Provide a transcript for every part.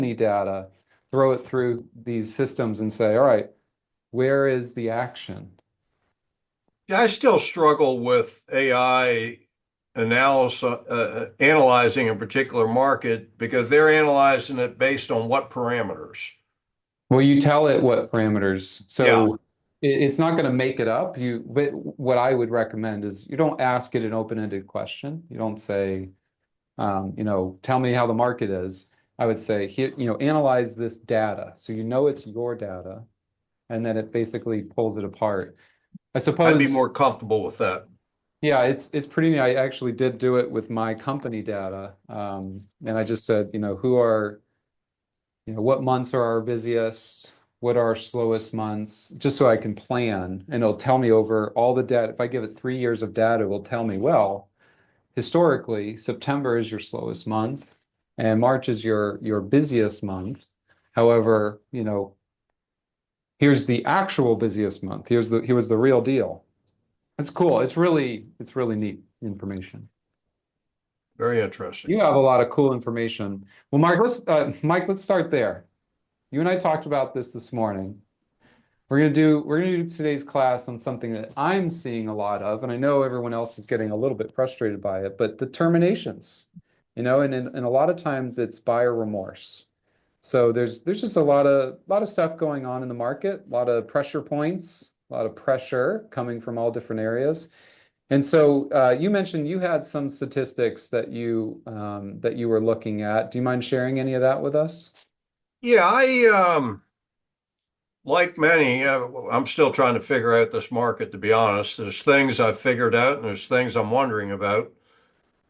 data, throw it through these systems and say, all right, where is the action? Yeah, I still struggle with AI analyzing a particular market because they're analyzing it based on what parameters? Well, you tell it what parameters. Yeah, So it's not going to make it up. But what I would recommend is you don't ask it an open-ended question. You don't say, tell me how the market is. I would say, here, analyze this data. So you know it's your data, and then it basically pulls it apart. I I'd be suppose, more comfortable with that. yeah, it's pretty neat. I actually did do it with my company data. And I just said, what months are our busiest? What are our slowest months? Just so I can plan. And it'll tell me over all the data. If I give it 3 years of data, it will tell me, well, historically, September is your slowest month and March is your busiest month. However, here's the actual busiest month. Here's the real deal. It's cool. It's really neat information. Very interesting. You have a lot of cool information. Well, Mike, let's start there. You and I talked about this morning. We're gonna do today's class on something that I'm seeing a lot of, and I know everyone else is getting a little bit frustrated by it, but the terminations, and a lot of times it's buyer remorse. So there's just a lot of stuff going on in the market, a lot of pressure points, a lot of pressure coming from all different areas. And so you mentioned you had some statistics that you were looking at. Do you mind sharing any of that with us? Yeah, like many, I'm still trying to figure out this market, to be honest. There's things I've figured out and there's things I'm wondering about.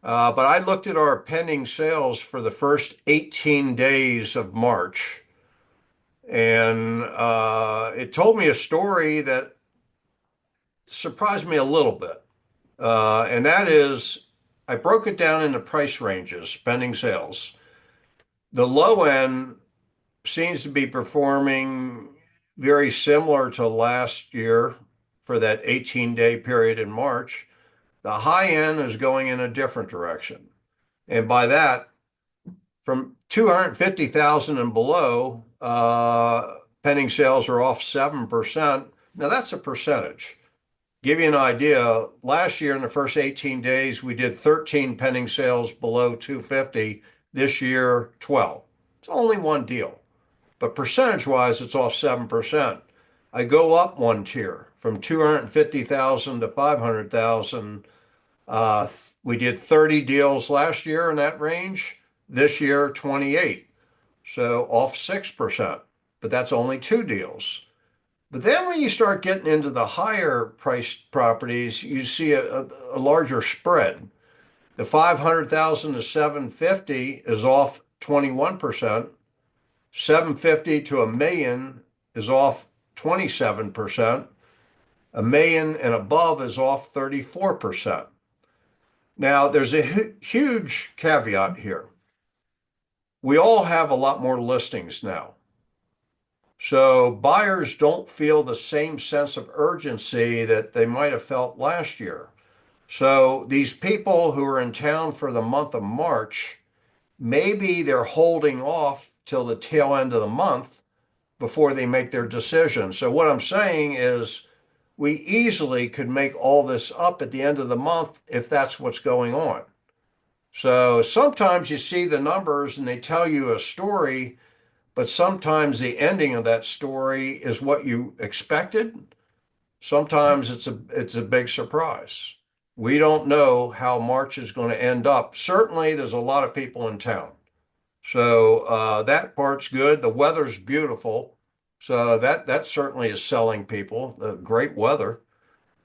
But I looked at our pending sales for the first 18 days of March, and it told me a story that surprised me a little bit. And that is, I broke it down into price ranges, pending sales. The low end seems to be performing very similar to last year for that 18-day period in March. The high end is going in a different direction. And by that, from 250,000 and below, pending sales are off 7%. Now that's a percentage. Give you an idea, last year in the first 18 days, we did 13 pending sales below 250. This year, 12. It's only one deal, but percentage-wise, it's off 7%. I go up one tier from 250,000 to 500,000. We did 30 deals last year in that range. This year, 28. So off 6%, but that's only two deals. But then when you start getting into the higher priced properties, you see a larger spread. The 500,000 to 750 is off 21%. 750 to a million is off 27%. A million and above is off 34%. Now, there's a huge caveat here. We all have a lot more listings now. So buyers don't feel the same sense of urgency that they might have felt last year. So these people who are in town for the month of March, maybe they're holding off till the tail end of the month before they make their decision. So what I'm saying is we easily could make all this up at the end of the month if that's what's going on. So sometimes you see the numbers and they tell you a story, but sometimes the ending of that story is what you expected. Sometimes it's a big surprise. We don't know how March is going to end up. Certainly, there's a lot of people in town. So that part's good. The weather's beautiful. So that certainly is selling people, the great weather.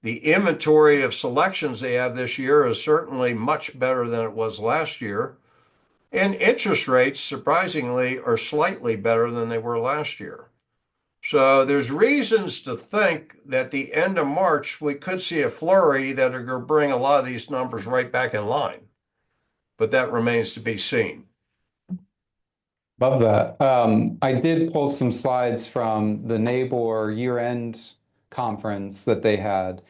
The inventory of selections they have this year is certainly much better than it was last year. And interest rates, surprisingly, are slightly better than they were last year. So there's reasons to think that the end of March, we could see a flurry that are going to bring a lot of these numbers right back in line. But that remains to be seen. Love that. I did pull some slides from the NABOR year-end conference that they had.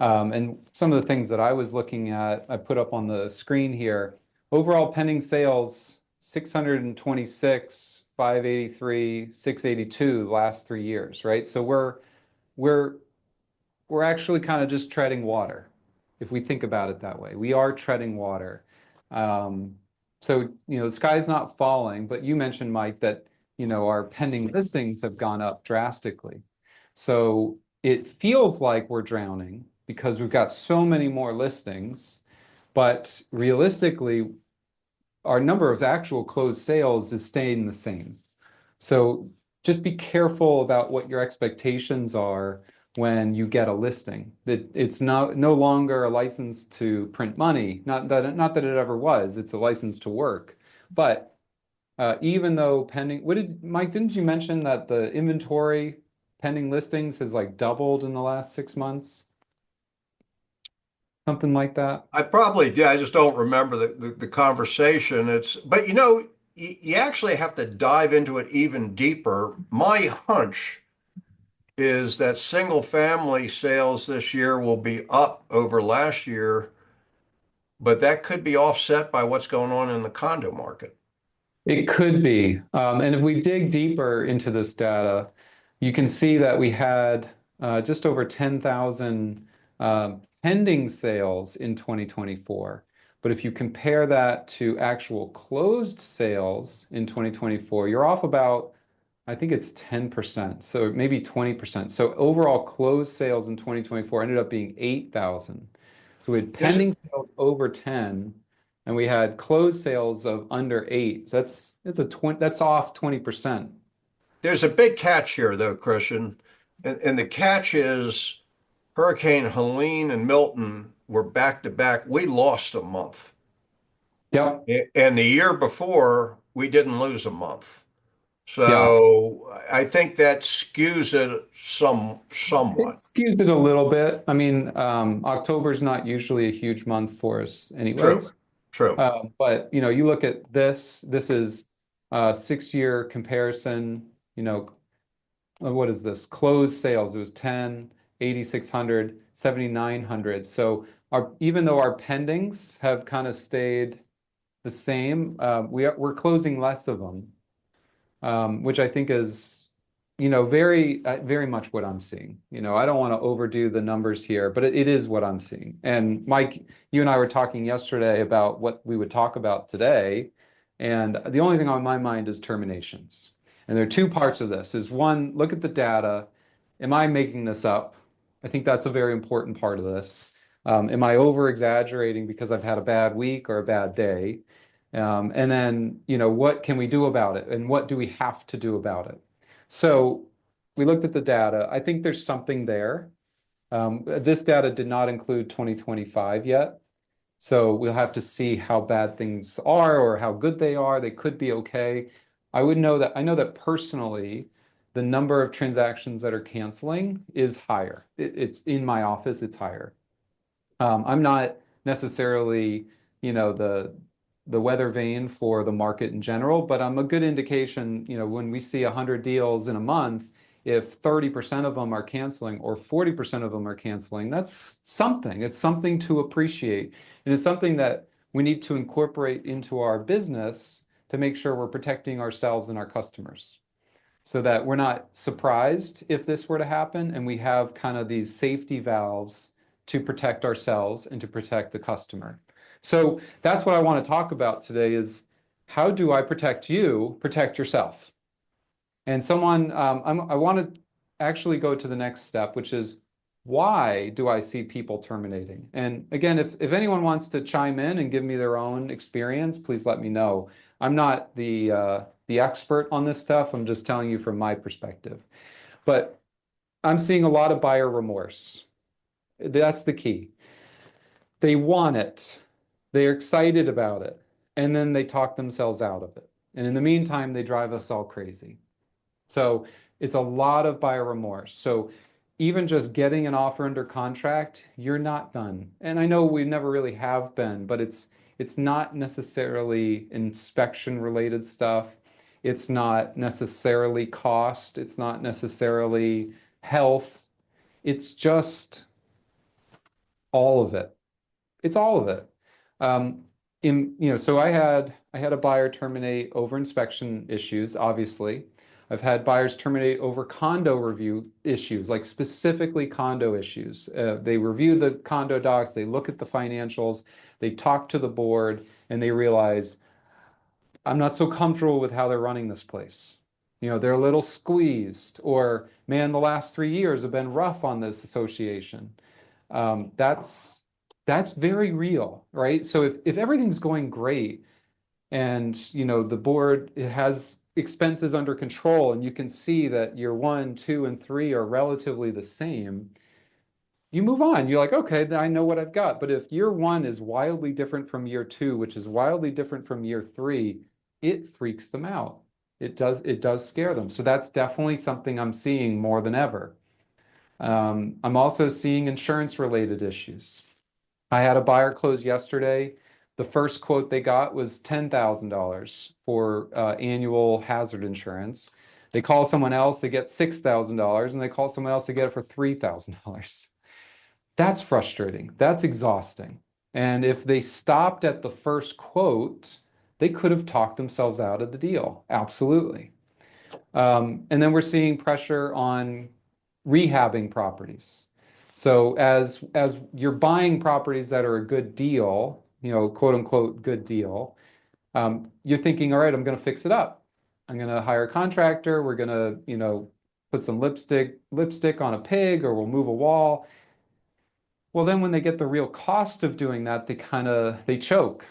And some of the things that I was looking at, I put up on the screen here. Overall pending sales, 626, 583, 682 the last 3 years, right? So we're we're actually kind of just treading water, if we think about it that way. We are treading water. Um, so, the sky's not falling, but you mentioned, Mike, that, our pending listings have gone up drastically. So it feels like we're drowning because we've got so many more listings, but realistically, our number of actual closed sales is staying the same. So just be careful about what your expectations are when you get a listing. That it's no longer a license to print money. Not that it ever was. It's a license to work. But even though pending, Mike, didn't you mention that the inventory pending listings has like doubled in the last 6 months? Something like that. I probably did. I just don't remember the conversation. But you actually have to dive into it even deeper. My hunch is that single family sales this year will be up over last year, but that could be offset by what's going on in the condo market. It could be. And if we dig deeper into this data, you can see that we had just over 10,000 pending sales in 2024. But if you compare that to actual closed sales in 2024, you're off about, I think it's 10%, so maybe 20%. So overall closed sales in 2024 ended up being 8,000. So we had There's pending sales over 10, and we had closed sales of under 8. So that's off 20%. there's a big catch here, though, Christian, and the catch is Hurricane Helene and Milton were back to back. We lost a month. Yep. And the year before, we didn't lose a month. Yeah. So I think that skews it It somewhat. skews it a little bit. I mean, October's not usually a huge month for us True, anyways. true. But you look at this is a 6-year comparison, what is this? Closed sales, it was 10, 8,600, 7,900. So even though our pendings have kind of stayed the same, we're closing less of them, which I think is, very much what I'm seeing. I don't want to overdo the numbers here, but it is what I'm seeing. And Mike, you and I were talking yesterday about what we would talk about today, and the only thing on my mind is terminations. And there are two parts of this. Is one, look at the data. Am I making this up? I think that's a very important part of this. Am I over exaggerating because I've had a bad week or a bad day? And then, what can we do about it? And what do we have to do about it? So we looked at the data. I think there's something there. This data did not include 2025 yet. So we'll have to see how bad things are or how good they are. They could be okay. I know that personally, the number of transactions that are canceling is higher. It's in my office, it's higher. I'm not necessarily, the weather vane for the market in general, but I'm a good indication, when we see 100 deals in a month, if 30% of them are canceling or 40% of them are canceling, that's something. It's something to appreciate. And it's something that we need to incorporate into our business to make sure we're protecting ourselves and our customers so that we're not surprised if this were to happen and we have kind of these safety valves to protect ourselves and to protect the customer. So that's what I want to talk about today is how do I protect you, protect yourself? And I want to actually go to the next step, which is why do I see people terminating? And again, if anyone wants to chime in and give me their own experience, please let me know. I'm not the expert on this stuff. I'm just telling you from my perspective. But I'm seeing a lot of buyer remorse. That's the key. They want it. They're excited about it. And then they talk themselves out of it. And in the meantime, they drive us all crazy. So it's a lot of buyer remorse. So even just getting an offer under contract, you're not done. And I know we never really have been, but it's not necessarily inspection related stuff. It's not necessarily cost. It's not necessarily health. It's just all of it. It's all of it. Um, so I had a buyer terminate over inspection issues, obviously. I've had buyers terminate over condo review issues, like specifically condo issues. They review the condo docs, they look at the financials, they talk to the board, and they realize I'm not so comfortable with how they're running this place. They're a little squeezed, or man, the last 3 years have been rough on this association. That's very real, right? So if everything's going great and the board has expenses under control and you can see that year one, two, and three are relatively the same, you move on. You're like, okay, then I know what I've got. But if year one is wildly different from year two, which is wildly different from year three, it freaks them out. It does scare them. So that's definitely something I'm seeing more than ever. I'm also seeing insurance related issues. I had a buyer close yesterday. The first quote they got was $10,000 for annual hazard insurance. They call someone else, they get $6,000, and they call someone else to get it for $3,000. That's frustrating. That's exhausting. And if they stopped at the first quote, they could have talked themselves out of the deal. Absolutely. And then we're seeing pressure on rehabbing properties. So as you're buying properties that are a good deal, quote unquote, good deal, you're thinking, all right, I'm going to fix it up. I'm going to hire a contractor. We're going to, put some lipstick on a pig, or we'll move a wall. Well, then when they get the real cost of doing that, they choke.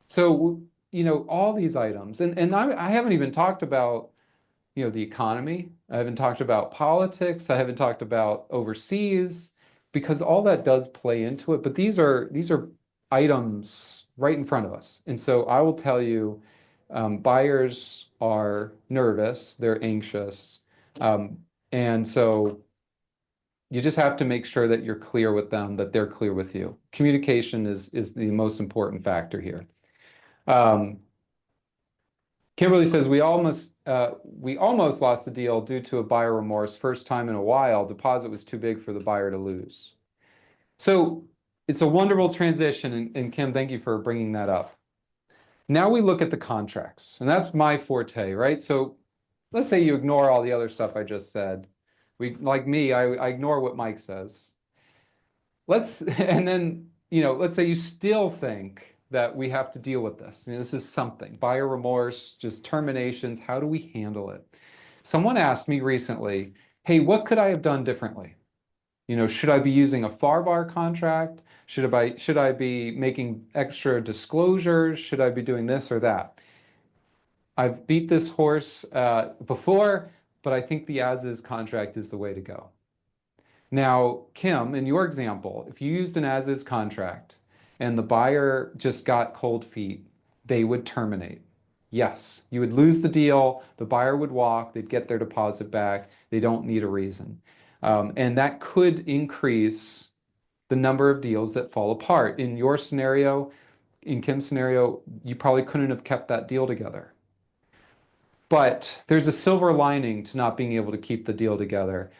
So, all these items, and I haven't even talked about, the economy. I haven't talked about politics. I haven't talked about overseas, because all that does play into it. But these are items right in front of us. And so I will tell you, buyers are nervous, they're anxious. Um, and so you just have to make sure that you're clear with them, that they're clear with you. Communication is the most important factor here. Um, Kimberly says we almost lost the deal due to a buyer remorse. First time in a while, deposit was too big for the buyer to lose. So it's a wonderful transition, and Kim, thank you for bringing that up. Now we look at the contracts, and that's my forte, right? So let's say you ignore all the other stuff I just said. Like me, I ignore what Mike says. And then, let's say you still think that we have to deal with this. This is something, buyer remorse, just terminations. How do we handle it? Someone asked me recently, hey, what could I have done differently? Should I be using a FAR contract? Should I be making extra disclosures? Should I be doing this or that? I've beat this horse before, but I think the as-is contract is the way to go. Now, Kim, in your example, if you used an as-is contract and the buyer just got cold feet, they would terminate. Yes, you would lose the deal, the buyer would walk, they'd get their deposit back, they don't need a reason. And that could increase the number of deals that fall apart. In your scenario, in Kim's scenario, you probably couldn't have kept that deal together. But there's a silver lining to not being able to keep the deal together.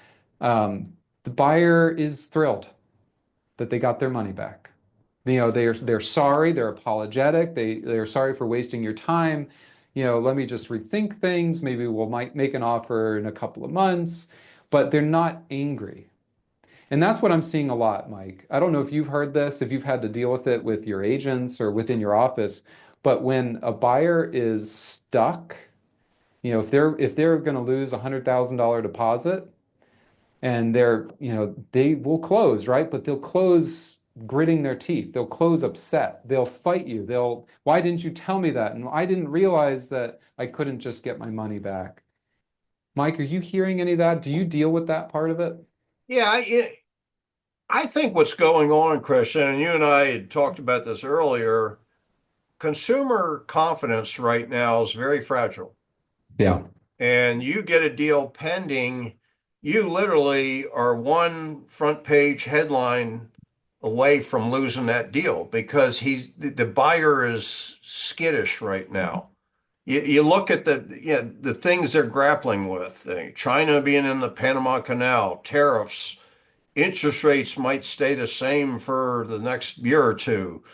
The buyer is thrilled that they got their money back. They're sorry, they're apologetic, they're sorry for wasting your time. Let me just rethink things. Maybe might make an offer in a couple of months, but they're not angry. And that's what I'm seeing a lot, Mike. I don't know if you've heard this, if you've had to deal with it with your agents or within your office, but when a buyer is stuck, if they're going to lose $100,000 deposit, and they will close, right? But they'll close gritting their teeth. They'll close upset. They'll fight you. Why didn't you tell me that? And I didn't realize that I couldn't just get my money back. Mike, are you hearing any of that? Do you deal with that part of it? Yeah, I think what's going on, Christian, and you and I had talked about this earlier, consumer confidence right now is very fragile. Yeah. And you get a deal pending, you literally are one front page headline away from losing that deal because the buyer is skittish right now. You look at the things they're grappling with, China being in the Panama Canal, tariffs, interest rates might stay the same for the next year or two.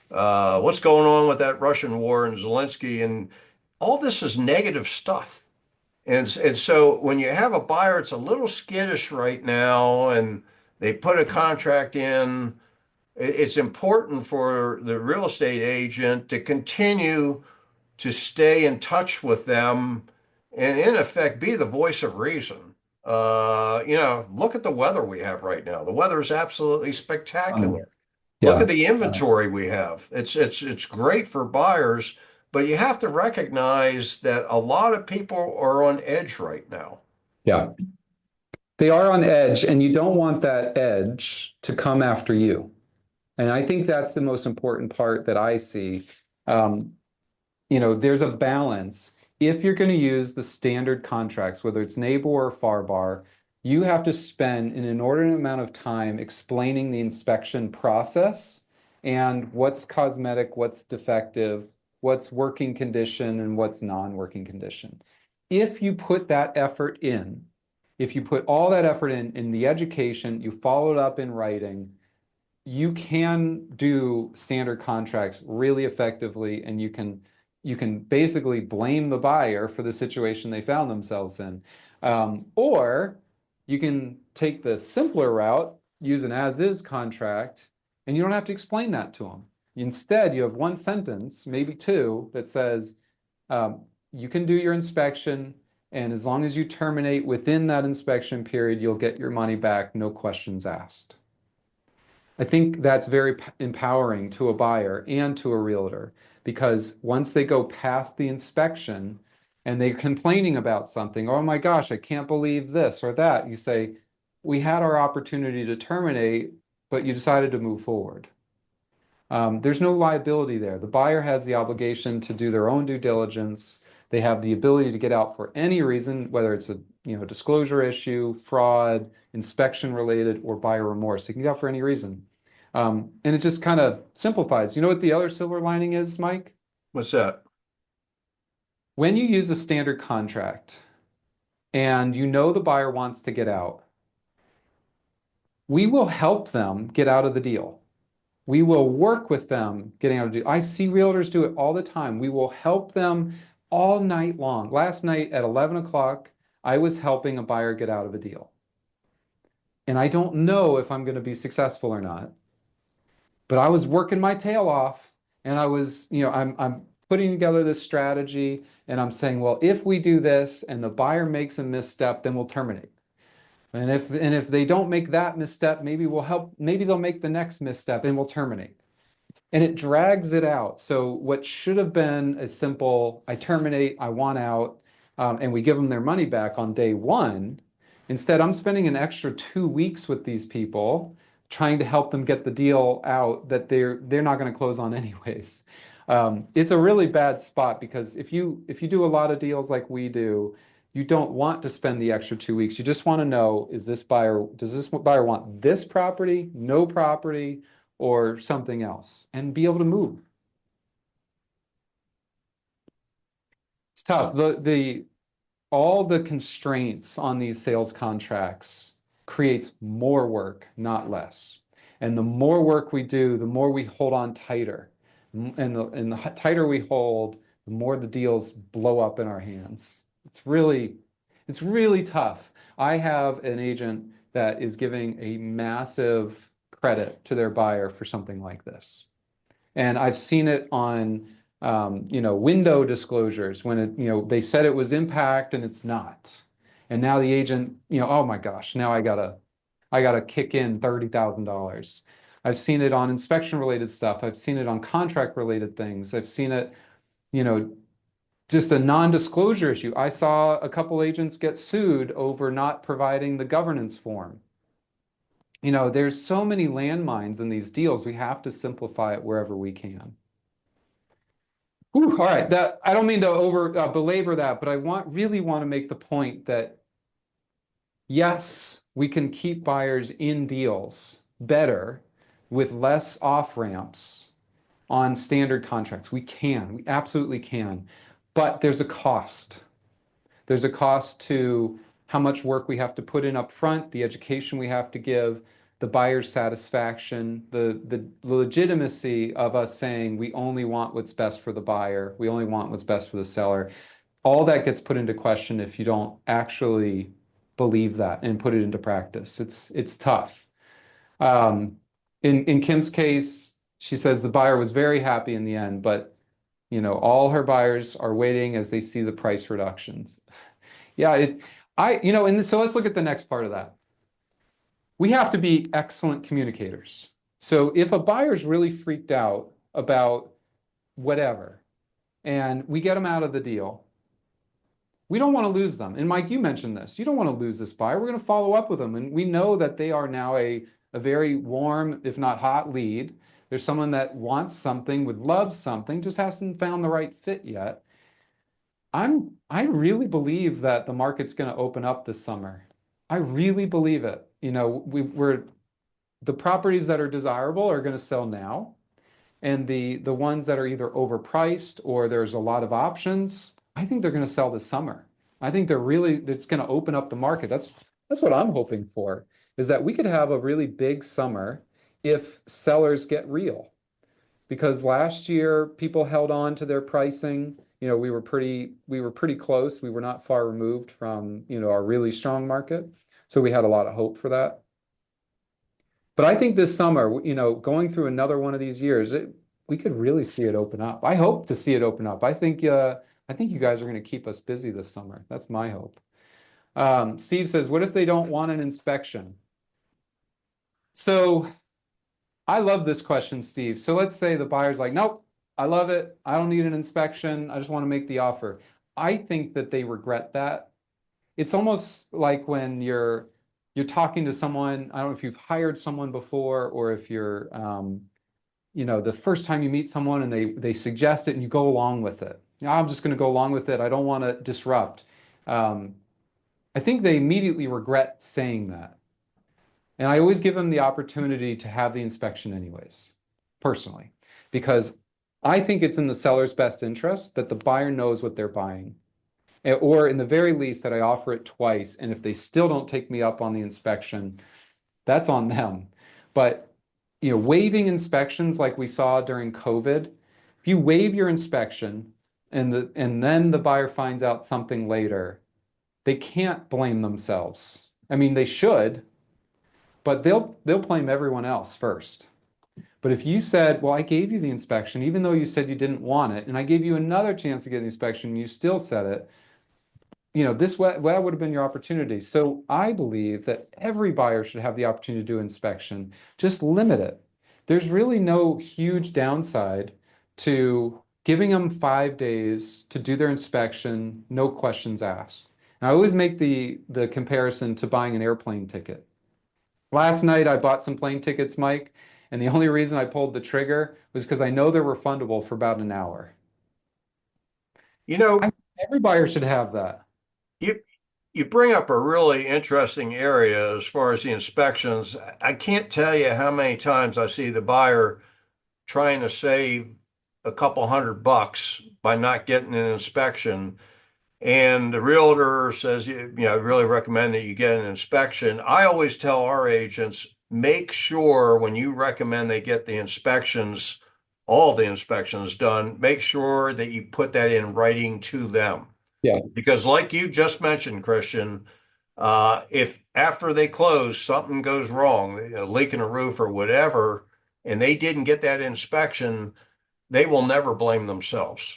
What's going on with that Russian war and Zelensky, and all this is negative stuff. And so when you have a buyer, it's a little skittish right now, and they put a contract in. It's important for the real estate agent to continue to stay in touch with them and, in effect, be the voice of reason. Look at the weather we have right now. The weather is absolutely Um, spectacular. Look yeah. at the inventory we have. It's great for buyers, but you have to recognize that a lot of people are on edge right now. Yeah. They are on edge, and you don't want that edge to come after you. And I think that's the most important part that I see. Um, there's a balance. If you're going to use the standard contracts, whether it's NABOR or FAR, you have to spend an inordinate amount of time explaining the inspection process and what's cosmetic, what's defective, what's working condition, and what's non-working condition. If you put that effort in, if you put all that effort in the education, you follow it up in writing, you can do standard contracts really effectively, and you can basically blame the buyer for the situation they found themselves in. Or you can take the simpler route, use an as-is contract, and you don't have to explain that to them. Instead, you have one sentence, maybe two, that says, you can do your inspection, and as long as you terminate within that inspection period, you'll get your money back, no questions asked. I think that's very empowering to a buyer and to a realtor, because once they go past the inspection and they're complaining about something, oh my gosh, I can't believe this or that, you say, we had our opportunity to terminate, but you decided to move forward. There's no liability there. The buyer has the obligation to do their own due diligence. They have the ability to get out for any reason, whether it's a disclosure issue, fraud, inspection related, or buyer remorse. They can get out for any reason. And it just kind of simplifies. You know what the other silver lining is, Mike? What's that? When you use a standard contract and you know the buyer wants to get out, we will help them get out of the deal. We will work with them getting out of the deal. I see realtors do it all the time. We will help them all night long. Last night at 11 o'clock, I was helping a buyer get out of a deal. And I don't know if I'm going to be successful or not, but I was working my tail off, and I'm putting together this strategy, and I'm saying, well, if we do this and the buyer makes a misstep, then we'll terminate. And if they don't make that misstep, maybe they'll make the next misstep and we'll terminate. And it drags it out. So what should have been a simple, I terminate, I want out, and we give them their money back on day one. Instead, I'm spending an extra 2 weeks with these people trying to help them get the deal out that they're not going to close on anyways. It's a really bad spot, because if you do a lot of deals like we do, you don't want to spend the extra 2 weeks. You just want to know, does this buyer want this property, no property, or something else, and be able to move. It's tough. All the constraints on these sales contracts creates more work, not less. And the more work we do, the more we hold on tighter. And the tighter we hold, the more the deals blow up in our hands. It's really tough. I have an agent that is giving a massive credit to their buyer for something like this. And I've seen it on, window disclosures when they said it was impact and it's not. And now the agent, oh my gosh, now I gotta kick in $30,000. I've seen it on inspection related stuff. I've seen it on contract related things. I've seen it, you know, just a non-disclosure issue. I saw a couple agents get sued over not providing the governance form. There's so many landmines in these deals. We have to simplify it wherever we can. Whew, all right, that I don't mean to over belabor that, but I really want to make the point that yes, we can keep buyers in deals better with less off ramps on standard contracts. We absolutely can, but there's a cost. There's a cost to how much work we have to put in up front, the education we have to give. the buyer's satisfaction, the legitimacy of us saying we only want what's best for the buyer, we only want what's best for the seller. All that gets put into question if you don't actually believe that and put it into practice. It's tough. Um, in Kim's case, she says the buyer was very happy in the end, but all her buyers are waiting as they see the price reductions. Yeah, and so let's look at the next part of that. We have to be excellent communicators. So if a buyer's really freaked out about whatever, and we get them out of the deal, we don't want to lose them. And Mike, you mentioned this. You don't want to lose this buyer. We're going to follow up with them. And we know that they are now a very warm, if not hot lead. There's someone that wants something, would love something, just hasn't found the right fit yet. I really believe that the market's going to open up this summer. I really believe it. We're the properties that are desirable are going to sell now, and the ones that are either overpriced or there's a lot of options, I think they're going to sell this summer. I think it's going to open up the market. That's what I'm hoping for, is that we could have a really big summer if sellers get real. Because last year people held on to their pricing. We were pretty close. We were not far removed from, our really strong market. So we had a lot of hope for that. But I think this summer, going through another one of these years, we could really see it open up. I hope to see it open up. I think you guys are going to keep us busy this summer. That's my hope. Steve says, what if they don't want an inspection? So I love this question, Steve. So let's say the buyer's like, nope, I love it. I don't need an inspection. I just want to make the offer. I think that they regret that. It's almost like when you're talking to someone. I don't know if you've hired someone before, or if you're the first time you meet someone and they suggest it and you go along with it. I'm just going to go along with it. I don't want to disrupt. I think they immediately regret saying that. And I always give them the opportunity to have the inspection anyways, personally, because I think it's in the seller's best interest that the buyer knows what they're buying. Or in the very least that I offer it twice. And if they still don't take me up on the inspection, that's on them. But waiving inspections like we saw during COVID, if you waive your inspection and then the buyer finds out something later, they can't blame themselves. I mean, they should, but they'll blame everyone else first. But if you said, well, I gave you the inspection, even though you said you didn't want it, and I gave you another chance to get the inspection, and you still said it, that would have been your opportunity. So I believe that every buyer should have the opportunity to do inspection. Just limit it. There's really no huge downside to giving them 5 days to do their inspection, no questions asked. And I always make the comparison to buying an airplane ticket. Last night I bought some plane tickets, Mike, and the only reason I pulled the trigger was because I know they're refundable for about an hour. You know, Every buyer should have that. you you bring up a really interesting area as far as the inspections. I can't tell you how many times I see the buyer trying to save a couple $100 by not getting an inspection. And the realtor says, I really recommend that you get an inspection. I always tell our agents, make sure when you recommend they get the inspections, all the inspections done, make sure that you put that in writing to them. Yeah. Because like you just mentioned, Christian, if after they close, something goes wrong, a leak in a roof or whatever, and they didn't get that inspection, they will never blame themselves.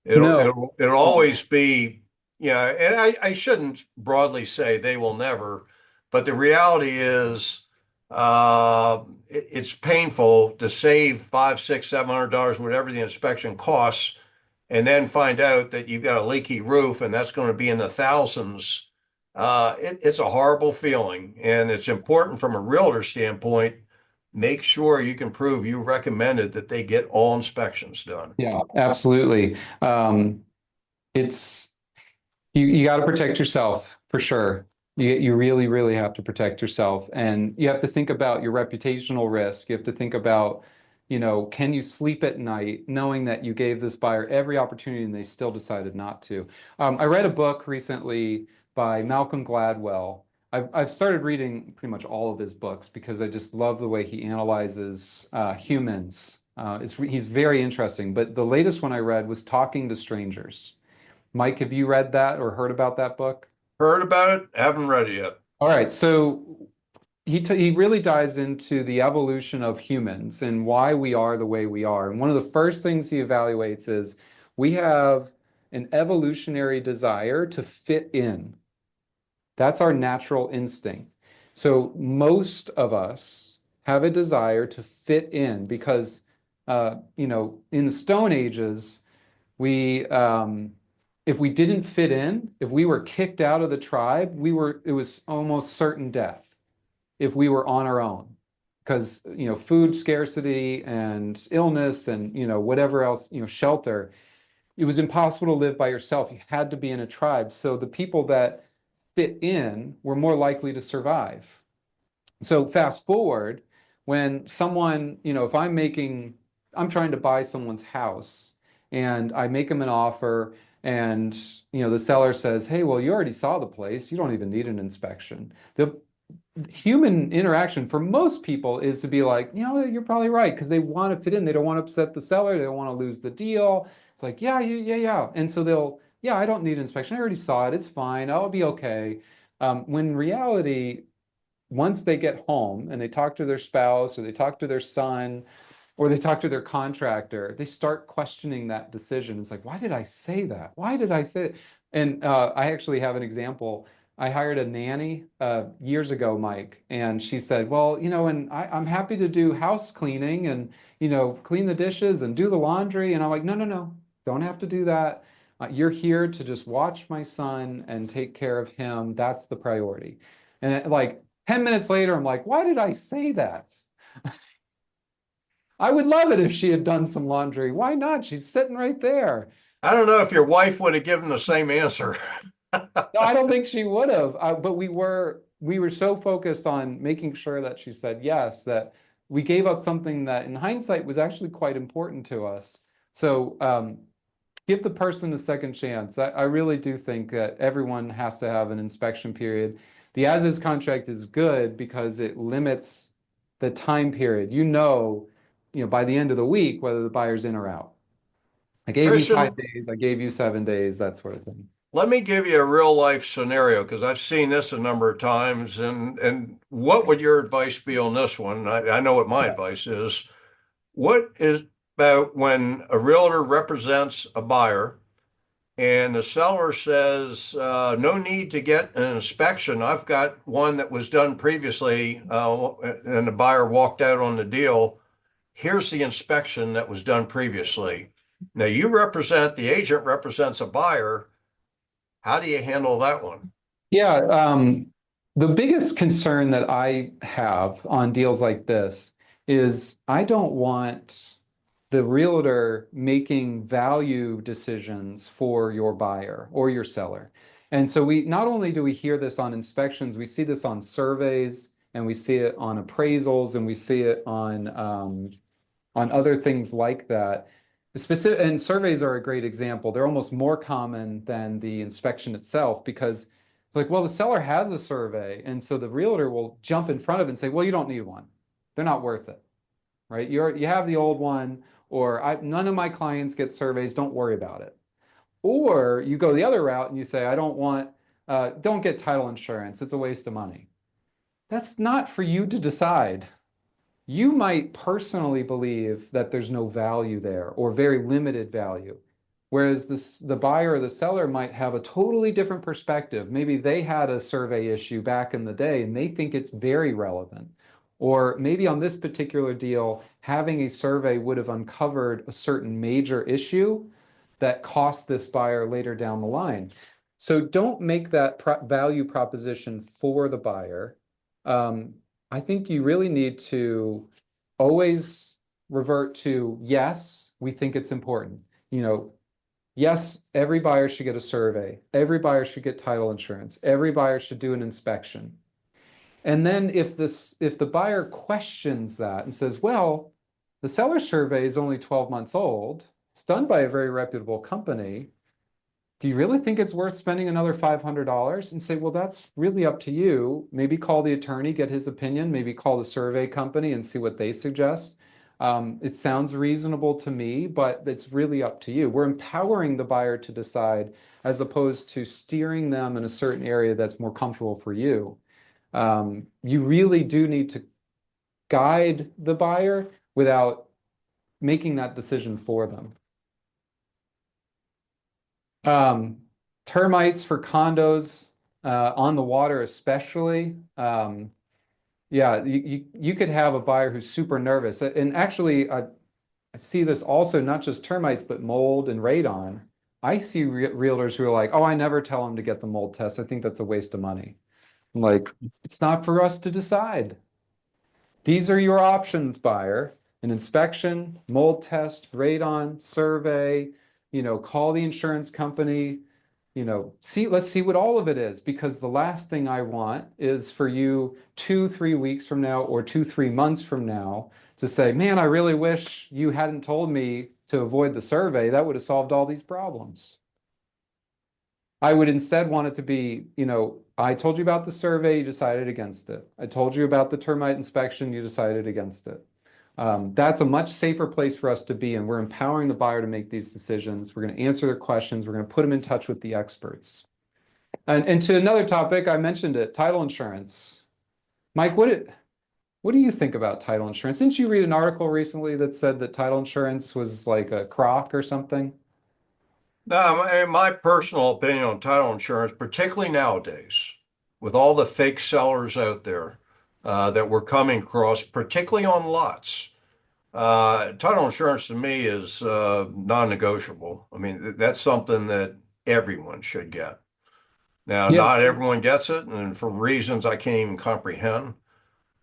It'll No. it'll always be, and I shouldn't broadly say they will never, but the reality is, it's painful to save $500, $600, $700, whatever the inspection costs, and then find out that you've got a leaky roof and that's going to be in the thousands. It's a horrible feeling, and it's important from a realtor standpoint. Make sure you can prove you recommended that they get all inspections done. Yeah, absolutely. It's you got to protect yourself for sure. You really, really have to protect yourself, and you have to think about your reputational risk. You have to think about, can you sleep at night knowing that you gave this buyer every opportunity and they still decided not to? I read a book recently by Malcolm Gladwell I've started reading pretty much all of his books because I just love the way he analyzes humans. He's very interesting. But the latest one I read was Talking to Strangers. Mike, have you read that or heard about that book? Heard about it, haven't read it yet. All right, so he really dives into the evolution of humans and why we are the way we are. And one of the first things he evaluates is we have an evolutionary desire to fit in. That's our natural instinct. So most of us have a desire to fit in because, in the Stone Ages, if we didn't fit in, if we were kicked out of the tribe, it was almost certain death if we were on our own because, food scarcity and illness and, whatever else, shelter, it was impossible to live by yourself. You had to be in a tribe. So the people that fit in were more likely to survive. So fast forward, when someone, if I'm trying to buy someone's house and I make them an offer and, the seller says, hey, well, you already saw the place. You don't even need an inspection. The human interaction for most people is to be like, you're probably right, because they want to fit in. They don't want to upset the seller. They don't want to lose the deal. It's like, yeah, yeah. And so yeah, I don't need an inspection. I already saw it. It's fine. I'll be okay. When in reality, once they get home and they talk to their spouse or they talk to their son or they talk to their contractor, they start questioning that decision. It's like, why did I say that? Why did I say it? And I actually have an example. I hired a nanny years ago, Mike, and she said, well, and I'm happy to do house cleaning and, clean the dishes and do the laundry. And I'm like, no, no, no, don't have to do that. You're here to just watch my son and take care of him. That's the priority. And like 10 minutes later, I'm like, why did I say that? I would love it if she had done some laundry. Why not? She's sitting right there. I don't know if your wife would have given the same answer. No, I don't think she would have. But we were so focused on making sure that she said yes that we gave up something that, in hindsight, was actually quite important to us. So give the person a second chance. I really do think that everyone has to have an inspection period. The as-is contract is good because it limits the time period. By the end of the week whether the buyer's in or out. I gave you Christian, 5 days. I gave you 7 days. That sort of thing. let me give you a real life scenario because I've seen this a number of times. And what would your advice be on this one? I know what my advice is. What is about when a realtor represents a buyer and the seller says, no need to get an inspection. I've got one that was done previously, and the buyer walked out on the deal. Here's the inspection that was done previously. Now the agent represents a buyer. How do you handle that one? Yeah, the biggest concern that I have on deals like this is I don't want the realtor making value decisions for your buyer or your seller. And so we not only do we hear this on inspections, we see this on surveys and we see it on appraisals and we see it on other things like that. And surveys are a great example. They're almost more common than the inspection itself because it's like, well, the seller has a survey, and so the realtor will jump in front of it and say, well, you don't need one. They're not worth it, right? You have the old one, or none of my clients get surveys. Don't worry about it. Or you go the other route and you say, don't get title insurance. It's a waste of money. That's not for you to decide. You might personally believe that there's no value there or very limited value. Whereas the buyer or the seller might have a totally different perspective. Maybe they had a survey issue back in the day and they think it's very relevant. Or maybe on this particular deal, having a survey would have uncovered a certain major issue that cost this buyer later down the line. So don't make that value proposition for the buyer. I think you really need to always revert to, yes, we think it's important. Yes, every buyer should get a survey. Every buyer should get title insurance. Every buyer should do an inspection. And then if the buyer questions that and says, well, the seller survey is only 12 months old, it's done by a very reputable company, do you really think it's worth spending another $500? And say, well, that's really up to you. Maybe call the attorney, get his opinion, maybe call the survey company and see what they suggest. It sounds reasonable to me, but it's really up to you. We're empowering the buyer to decide as opposed to steering them in a certain area that's more comfortable for you. You really do need to guide the buyer without making that decision for them. Um, Termites for condos on the water, especially. Yeah, you could have a buyer who's super nervous. And actually, I see this also not just termites, but mold and radon. I see realtors who are like, oh, I never tell them to get the mold test. I think that's a waste of money. I'm like, it's not for us to decide. These are your options, buyer. An inspection, mold test, radon, survey, call the insurance company, let's see what all of it is, because the last thing I want is for you 2, 3 weeks from now or 2, 3 months from now to say, man, I really wish you hadn't told me to avoid the survey. That would have solved all these problems. I would instead want it to be, I told you about the survey, you decided against it. I told you about the termite inspection, you decided against it. That's a much safer place for us to be, and we're empowering the buyer to make these decisions. We're going to answer their questions. We're going to put them in touch with the experts. And to another topic, I mentioned it, title insurance. Mike, what do you think about title insurance? Didn't you read an article recently that said that title insurance was like a crock or something? Now, my personal opinion on title insurance, particularly nowadays, with all the fake sellers out there that we're coming across, particularly on lots, title insurance to me is non-negotiable. I mean, that's something that everyone should get. Now, Yeah. not everyone gets it, and for reasons I can't even comprehend.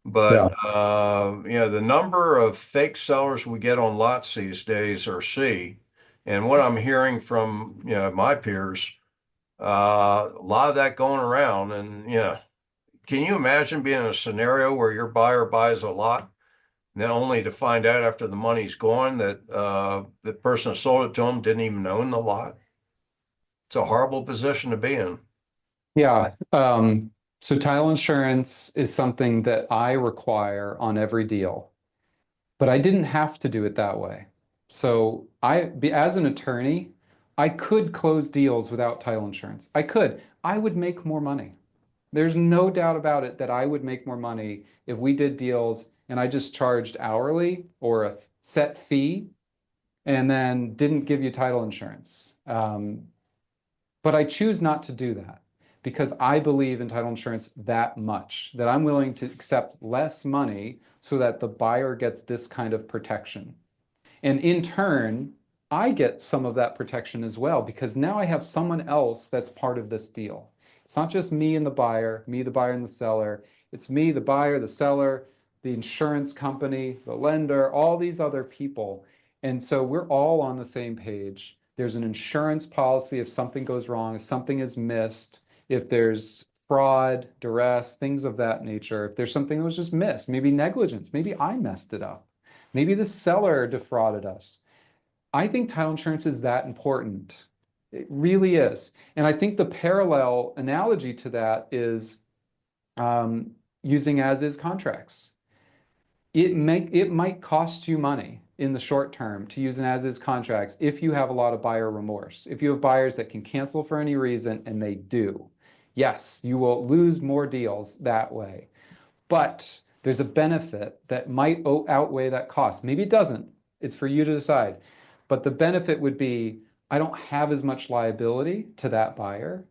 But Yeah. the number of fake sellers we get on lots these days or see, and what I'm hearing from my peers, a lot of that going around. And can you imagine being in a scenario where your buyer buys a lot, and then only to find out after the money's gone that the person who sold it to them didn't even own the lot? It's a horrible position to be in. Yeah. So title insurance is something that I require on every deal, but I didn't have to do it that way. So as an attorney, I could close deals without title insurance. I could. I would make more money. There's no doubt about it that I would make more money if we did deals and I just charged hourly or a set fee and then didn't give you title insurance. But I choose not to do that because I believe in title insurance that much that I'm willing to accept less money so that the buyer gets this kind of protection. And in turn, I get some of that protection as well because now I have someone else that's part of this deal. It's not just me and the buyer, me, the buyer, and the seller. It's me, the buyer, the seller, the insurance company, the lender, all these other people. And so we're all on the same page. There's an insurance policy if something goes wrong, if something is missed, if there's fraud, duress, things of that nature. If there's something that was just missed, maybe negligence, maybe I messed it up. Maybe the seller defrauded us. I think title insurance is that important. It really is. And I think the parallel analogy to that is using as is contracts. It might cost you money in the short term to use an as is contracts if you have a lot of buyer remorse. If you have buyers that can cancel for any reason, and they do. Yes, you will lose more deals that way. But there's a benefit that might outweigh that cost. Maybe it doesn't. It's for you to decide. But the benefit would be I don't have as much liability to that buyer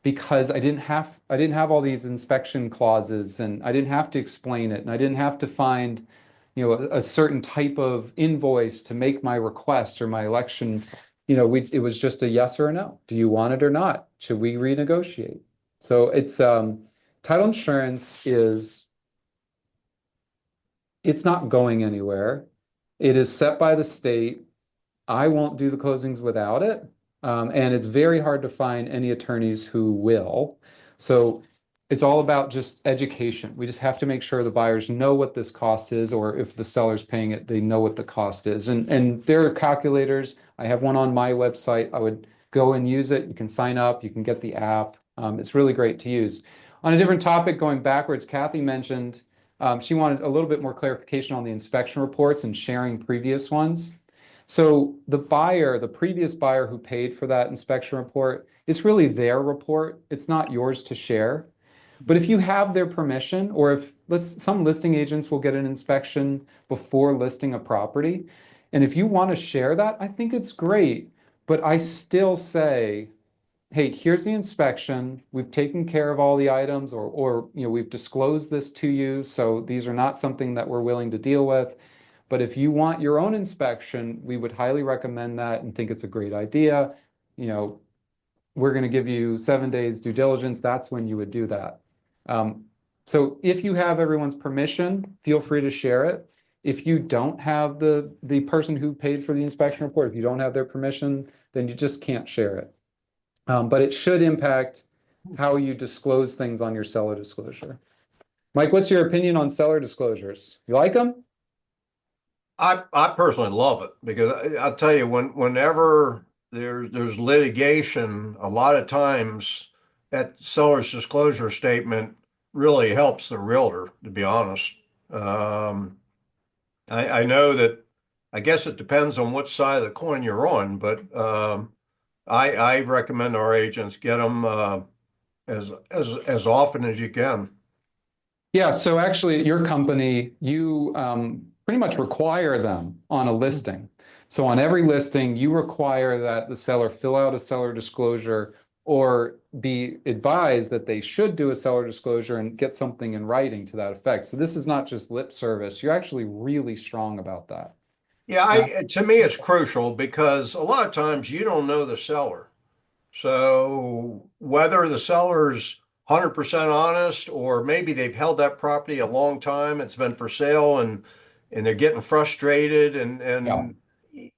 because I didn't have all these inspection clauses and I didn't have to explain it and I didn't have to find a certain type of invoice to make my request or my election. It was just a yes or a no. Do you want it or not? Should we renegotiate? So title insurance it's not going anywhere. It is set by the state. I won't do the closings without it. And it's very hard to find any attorneys who will. So it's all about just education. We just have to make sure the buyers know what this cost is, or if the seller's paying it, they know what the cost is. And there are calculators. I have one on my website. I would Go and use it. You can sign up, you can get the app. It's really great to use. On a different topic, going backwards, Kathy mentioned she wanted a little bit more clarification on the inspection reports and sharing previous ones. So the buyer, the previous buyer who paid for that inspection report, it's really their report. It's not yours to share. But if you have their permission, or if some listing agents will get an inspection before listing a property, and if you want to share that, I think it's great. But I still say, hey, here's the inspection. We've taken care of all the items, or we've disclosed this to you, so these are not something that we're willing to deal with. But if you want your own inspection, we would highly recommend that and think it's a great idea. You know, we're going to give you 7 days due diligence. That's when you would do that. So if you have everyone's permission, feel free to share it. If you don't have the person who paid for the inspection report, if you don't have their permission, then you just can't share it. But it should impact how you disclose things on your seller disclosure. Mike, what's your opinion on seller disclosures? You like them? I personally love it because I'll tell you whenever there's litigation, a lot of times that seller's disclosure statement really helps the realtor, to be honest. Um, I know that I guess it depends on which side of the coin you're on, but I recommend our agents get them as often as you can. Yeah, so actually, at your company, you pretty much require them on a listing. So on every listing, you require that the seller fill out a seller disclosure or be advised that they should do a seller disclosure and get something in writing to that effect. So this is not just lip service. You're actually really strong about that. Yeah, Yeah. to me it's crucial because a lot of times you don't know the seller. So whether the seller's 100% honest or maybe they've held that property a long time, it's been for sale and they're getting frustrated Yeah.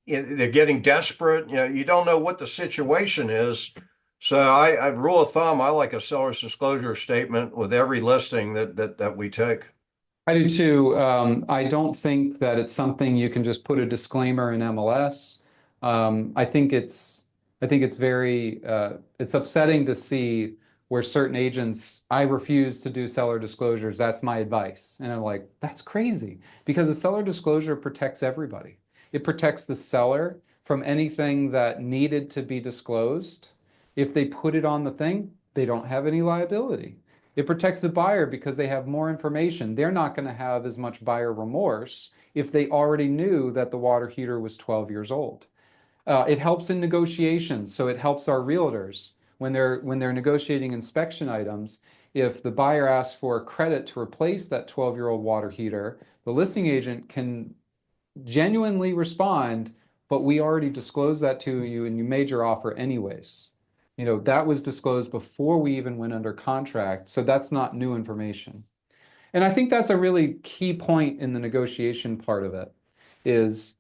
they're getting desperate. You know, you don't know what the situation is. So I rule of thumb, I like a seller's disclosure statement with every listing that we take. I do too. I don't think that it's something you can just put a disclaimer in MLS. I think it's very, it's upsetting to see where certain agents, I refuse to do seller disclosures. That's my advice. And I'm like, that's crazy because a seller disclosure protects everybody. It protects the seller from anything that needed to be disclosed. If they put it on the thing, they don't have any liability. It protects the buyer because they have more information. They're not going to have as much buyer remorse if they already knew that the water heater was 12 years old. It helps in negotiations, so it helps our realtors when they're negotiating inspection items. If the buyer asks for credit to replace that 12-year-old water heater, the listing agent can genuinely respond, but we already disclosed that to you and you made your offer anyways. That was disclosed before we even went under contract, so that's not new information. And I think that's a really key point in the negotiation part of it is,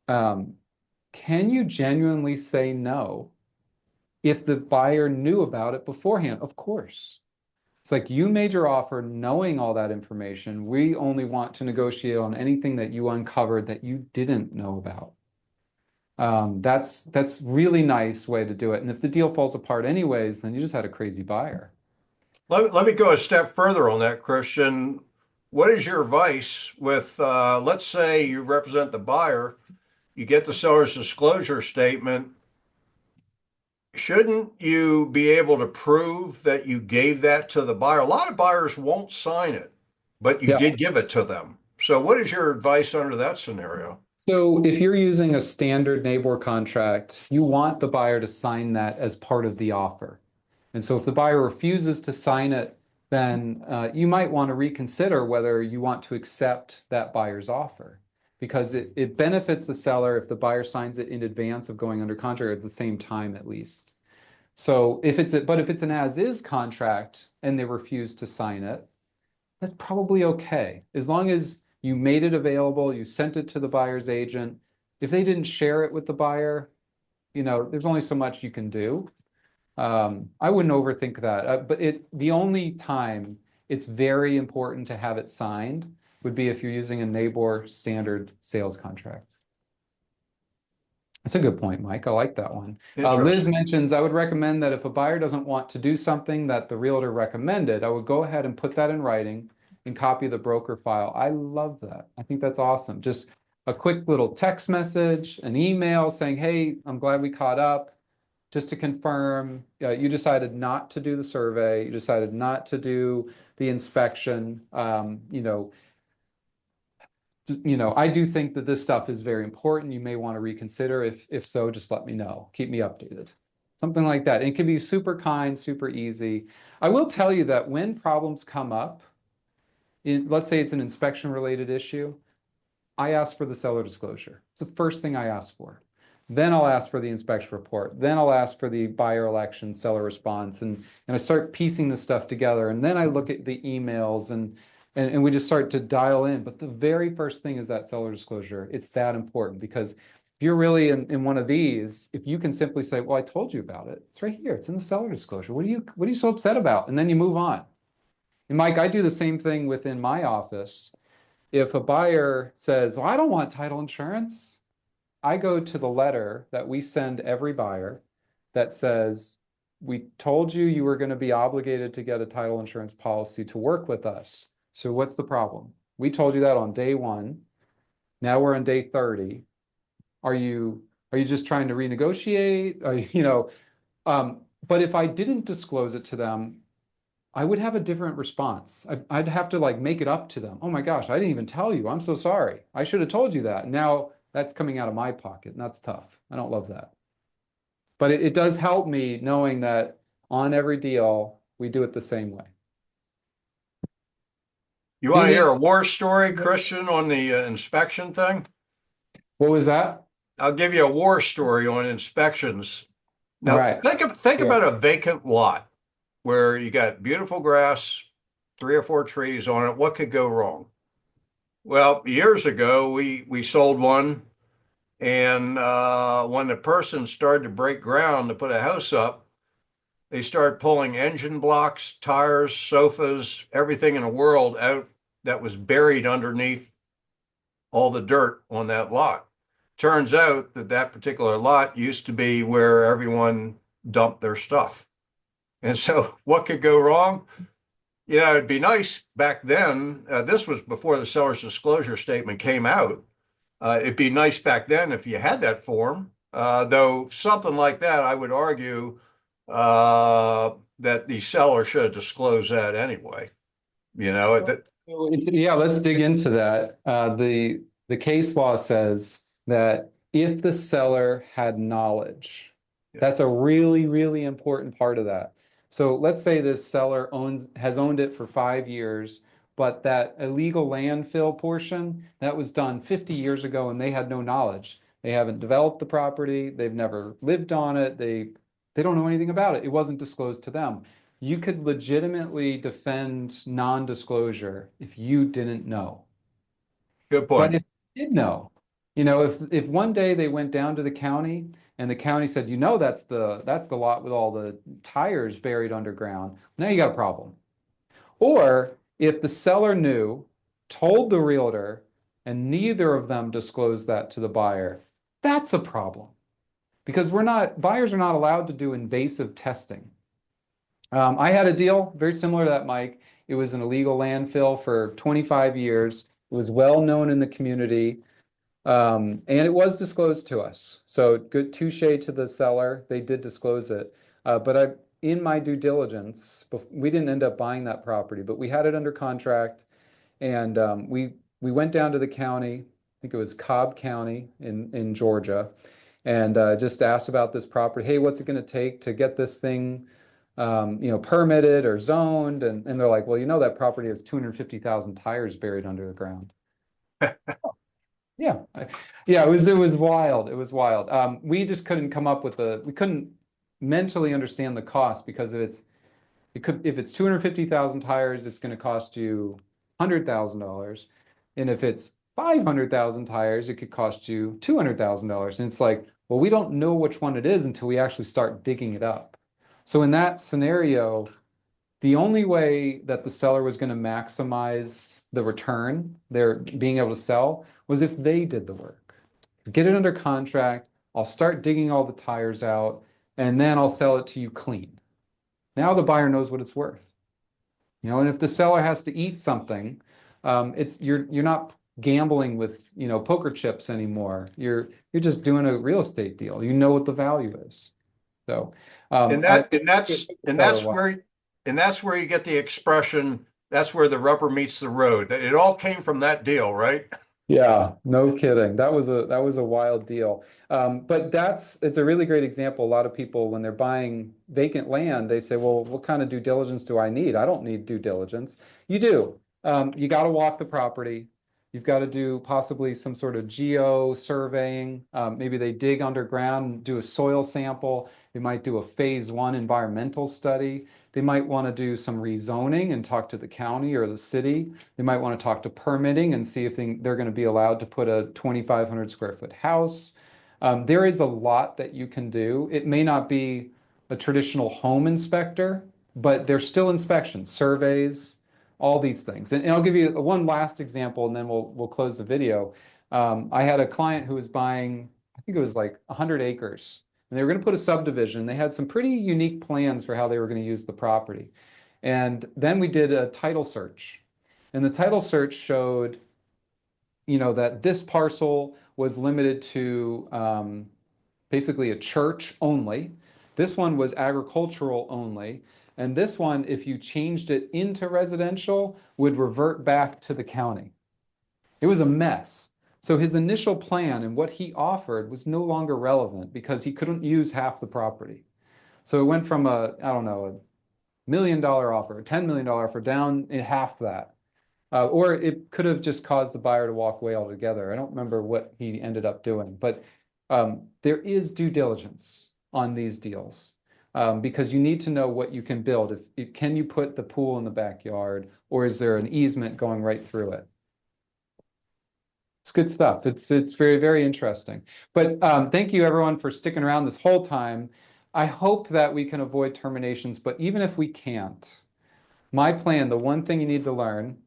um, can you genuinely say no if the buyer knew about it beforehand? Of course. It's like you made your offer knowing all that information. We only want to negotiate on anything that you uncovered that you didn't know about. That's really nice way to do it. And if the deal falls apart anyways, then you just had a crazy buyer. Let me go a step further on that, Christian. What is your advice with, let's say you represent the buyer, you get the seller's disclosure statement. Shouldn't you be able to prove that you gave that to the buyer? A lot of buyers won't sign it, but you Yeah. did give it to them. So what is your advice under that scenario? So if you're using a standard neighbor contract, you want the buyer to sign that as part of the offer. And so if the buyer refuses to sign it, then you might want to reconsider whether you want to accept that buyer's offer because it benefits the seller if the buyer signs it in advance of going under contract at the same time at least. So if it's an as-is contract and they refuse to sign it, that's probably okay. As long as you made it available, you sent it to the buyer's agent. If they didn't share it with the buyer, there's only so much you can do. I wouldn't overthink that. But the only time it's very important to have it signed would be if you're using a neighbor standard sales contract. That's a good point, Mike. I like that one. Liz Interesting. mentions, I would recommend that if a buyer doesn't want to do something that the realtor recommended, I would go ahead and put that in writing and copy the broker file. I love that. I think that's awesome. Just a quick little text message, an email saying, hey, I'm glad we caught up. Just to confirm, you decided not to do the survey, you decided not to do the inspection. I do think that this stuff is very important. You may want to reconsider. If so, just let me know. Keep me updated. Something like that. It can be super kind, super easy. I will tell you that when problems come up, let's say it's an inspection related issue, I ask for the seller disclosure. It's the first thing I ask for. Then I'll ask for the inspection report. Then I'll ask for the buyer election, seller response, and I start piecing this stuff together. And then I look at the emails and we just start to dial in. But the very first thing is that seller disclosure. It's that important because if you're really in one of these, if you can simply say, well, I told you about it. It's right here. It's in the seller disclosure. What are you so upset about? And then you move on. And Mike, I do the same thing within my office. If a buyer says, well, I don't want title insurance, I go to the letter that we send every buyer that says, we told you you were going to be obligated to get a title insurance policy to work with us. So what's the problem? We told you that on day one. Now we're on day 30. Are you just trying to renegotiate? But if I didn't disclose it to them, I would have a different response. I'd have to like make it up to them. Oh my gosh, I didn't even tell you. I'm so sorry. I should have told you that. Now that's coming out of my pocket, and that's tough. I don't love that. But it does help me knowing that on every deal, we do it the same way. You Do you want to hear need, a war story, Christian, on the inspection thing? what was that? I'll give you a war story on inspections. All Now, right. think Yeah. about a vacant lot where you got beautiful grass, three or four trees on it. What could go wrong? Well, years ago, we sold one, and when the person started to break ground to put a house up, they started pulling engine blocks, tires, sofas, everything in the world out that was buried underneath all the dirt on that lot. Turns out that that particular lot used to be where everyone dumped their stuff. And so, what could go wrong? It'd be nice back then. This was before the seller's disclosure statement came out. It'd be nice back then if you had that form, though something like that, I would argue that the seller should have disclosed that anyway. That Yeah, let's dig into that. The case law says that if the seller had knowledge, yeah, that's a really, really important part of that. So let's say this seller has owned it for 5 years, but that illegal landfill portion, that was done 50 years ago and they had no knowledge. They haven't developed the property, they've never lived on it, they don't know anything about it. It wasn't disclosed to them. You could legitimately defend non-disclosure if you didn't know. good But point. if you did know, if one day they went down to the county and the county said, that's the lot with all the tires buried underground, now you got a problem. Or if the seller knew, told the realtor, and neither of them disclosed that to the buyer, that's a problem because buyers are not allowed to do invasive testing. I had a deal very similar to that, Mike. It was an illegal landfill for 25 years. It was well known in the community, and it was disclosed to us. So good touche to the seller. They did disclose it. In my due diligence, we didn't end up buying that property, but we had it under contract, and we went down to the county. I think it was Cobb County in Georgia, and just asked about this property. Hey, what's it going to take to get this thing, permitted or zoned? And they're like, well, that property has 250,000 tires buried under the ground. Yeah, yeah, it was wild. It was wild. We just couldn't come up with we couldn't mentally understand the cost because if it's 250,000 tires, it's going to cost you $100,000. And if it's 500,000 tires, it could cost you $200,000. And it's like, well, we don't know which one it is until we actually start digging it up. So in that scenario, the only way that the seller was going to maximize the return, they're being able to sell, was if they did the work. Get it under contract, I'll start digging all the tires out, and then I'll sell it to you clean. Now the buyer knows what it's worth. And if the seller has to eat something, you're not gambling with, poker chips anymore. You're just doing a real estate deal. You know what the value is. So, And I that and that's and seller that's one. where you get the expression, that's where the rubber meets the road. It all came from that deal, right? Yeah, no kidding. That was a wild deal. But it's a really great example. A lot of people, when they're buying vacant land, they say, well, what kind of due diligence do I need? I don't need due diligence. You do. You got to walk the property. You've got to do possibly some sort of geo surveying. Maybe they dig underground, do a soil sample. They might do a phase 1 environmental study. They might want to do some rezoning and talk to the county or the city. They might want to talk to permitting and see if they're going to be allowed to put a 2,500 square foot house. There is a lot that you can do. It may not be a traditional home inspector, but there's still inspections, surveys, all these things. And I'll give you one last example, and then we'll close the video. I had a client who was buying, I think it was like 100 acres, and they were going to put a subdivision. They had some pretty unique plans for how they were going to use the property. And then we did a title search. And the title search showed, that this parcel was limited to basically a church only. This one was agricultural only. And this one, if you changed it into residential, would revert back to the county. It was a mess. So his initial plan and what he offered was no longer relevant because he couldn't use half the property. So it went from I don't know, $1 million offer, a $10 million offer down in half that. Or it could have just caused the buyer to walk away altogether. I don't remember what he ended up doing, but there is due diligence on these deals because you need to know what you can build. Can you put the pool in the backyard, or is there an easement going right through it? It's good stuff. It's very, very interesting. But thank you everyone for sticking around this whole time. I hope that we can avoid terminations, but even if we can't, my plan, the one thing you need to learn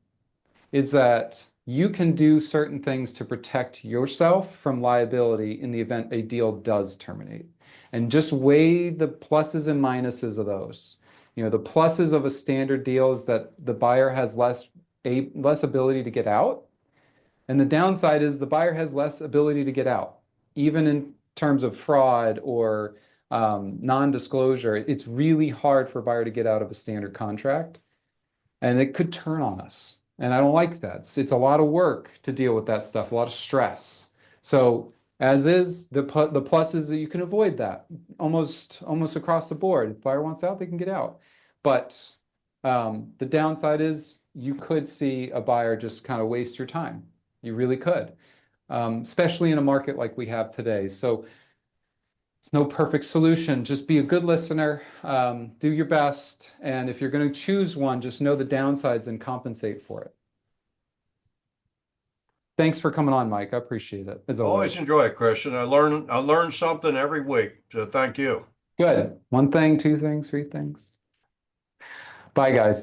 is that you can do certain things to protect yourself from liability in the event a deal does terminate. And just weigh the pluses and minuses of those. The pluses of a standard deal is that the buyer has less ability to get out. And the downside is the buyer has less ability to get out, even in terms of fraud or non-disclosure. It's really hard for a buyer to get out of a standard contract, and it could turn on us. And I don't like that. It's a lot of work to deal with that stuff, a lot of stress. So as is, the plus is that you can avoid that almost across the board. If buyer wants out, they can get out. But the downside is you could see a buyer just kind of waste your time. You really could, especially in a market like we have today. So it's no perfect solution. Just be a good listener, do your best, and if you're going to choose one, just know the downsides and compensate for it. Thanks for coming on, Mike. I appreciate it, as always. Always enjoy it, Christian. I learn something every week. So thank you. Good. One thing, two things, three things. Bye, guys.